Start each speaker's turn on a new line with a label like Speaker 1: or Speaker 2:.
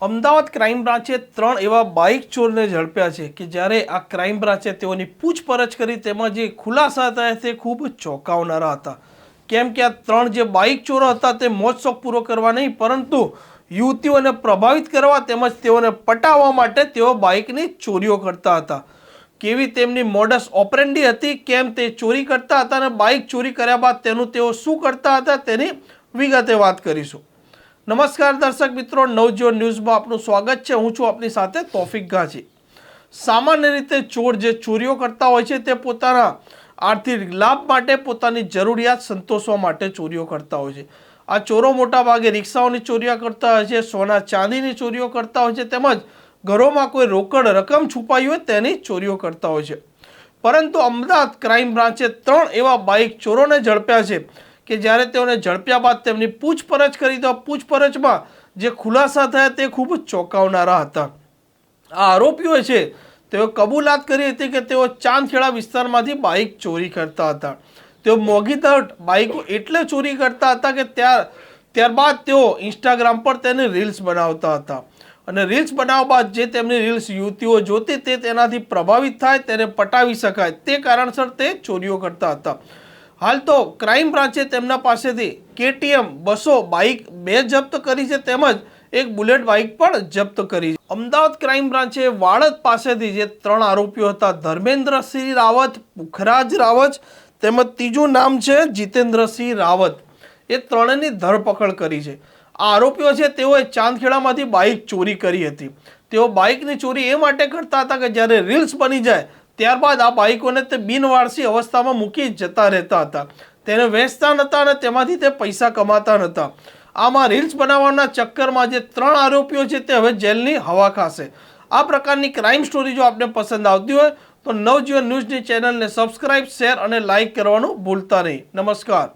Speaker 1: Ahmedabad crime બ્રાન્ચે 3 એવા bike ચોરને ઝડપ્યા છે કે જ્યારે આ ક્રાઇમ બ્રાન્ચે તેઓની પૂછપરછ કરી તેમાં જે ખુલાસા થયા તે ખૂબ ચોંકાવનારા હતા. કેમ કે આ 3 જે બાઇક ચોરો હતા તે મોજ શોખ પૂરો કરવા નહીં પરંતુ યુવતીઓને પ્રભાવિત કરવા તેમજ તેઓને પટાવવા માટે તેઓ બાઇકની ચોરીઓ કરતા હતા. કેવી તેમની મોડસ ઓપરેન્ડી હતી, કેમ તે ચોરી કરતા હતા અને બાઇક ચોરી કર્યા બાદ તેનું તેઓ શું કરતા હતા તેની વિગતે વાત કરીશું. નમસ્કાર દર્શક મિત્રો, નવજીવન ન્યૂઝમાં આપનું સ્વાગત છે. હું છું આપની સાથે તોફિક ગાજી. સામાન્ય રીતે ચોર જે ચોરીઓ કરતા હોય છે તે પોતાના આર્થિક લાભ માટે, પોતાની જરૂરિયાત સંતોષવા માટે ચોરીઓ કરતા હોય છે. આ ચોરો મોટા ભાગે રિક્ષાઓની ચોરીઓ કરતા હોય છે, સોના ચાંદીની ચોરીઓ કરતા હોય છે, તેમજ ઘરોમાં કોઈ રોકડ રકમ છુપાઈ હોય તેની ચોરીઓ કરતા હોય છે. પરંતુ અમદાવાદ ક્રાઇમ બ્રાન્ચે 3 એવા બાઇક ચોરોને ઝડપ્યા છે કે જ્યારે તેઓને ઝડપ્યા બાદ તેમની પૂછપરછ કરી તો પૂછપરછમાં જે ખુલાસા થયા તે ખૂબ જ ચોંકાવનારા હતા. આ આરોપીઓ છે તેઓ કબૂલાત કરી હતી કે તેઓ ચાંદખેડા વિસ્તારમાંથી બાઇક ચોરી કરતા હતા. તેઓ મોંઘીદાટ બાઇકો એટલે ચોરી કરતા હતા કે ત્યારબાદ તેઓ ઇન્સ્ટાગ્રામ પર તેની રીલ્સ બનાવતા હતા અને રીલ્સ બનાવવા બાદ જે તેમની રીલ્સ યુવતીઓ જોતી તે તેનાથી પ્રભાવિત થાય, તેને પટાવી શકાય તે કારણસર તે ચોરીઓ કરતા હતા. હાલ તો ક્રાઇમ બ્રાન્ચે તેમના પાસેથી KTM 200 બાઇક 2 જપ્ત કરી છે તેમજ એક બુલેટ બાઇક પણ જપ્ત કરી છે. અમદાવાદ ક્રાઇમ બ્રાન્ચે વાડદ પાસેથી જે 3 આરોપીઓ હતા, ધર્મેન્દ્રસિંહ રાવત, પુખરાજ રાવત તેમજ ત્રીજું નામ છે જીતેન્દ્રસિંહ રાવત, એ 3ની ધરપકડ કરી છે. આ આરોપીઓ છે તેઓએ ચાંદખેડામાંથી બાઇક ચોરી કરી હતી. તેઓ બાઇકની ચોરી એ માટે કરતા હતા કે જ્યારે રીલ્સ બની જાય ત્યારબાદ આ બાઇકોને તે બિનવારસી અવસ્થામાં મૂકી જતા રહેતા હતા. તેને વેચતા નહોતા અને તેમાંથી તે પૈસા કમાતા નહોતા. આમાં રીલ્સ બનાવવાના ચક્કરમાં જે 3 આરોપીઓ છે તે હવે જેલની હવા ખાશે. આ પ્રકારની ક્રાઇમ સ્ટોરી જો આપને પસંદ આવતી હોય તો નવજીવન ન્યૂઝની ચેનલને સબસ્ક્રાઇબ, શેર અને લાઇક કરવાનું ભૂલતા નહીં. નમસ્કાર.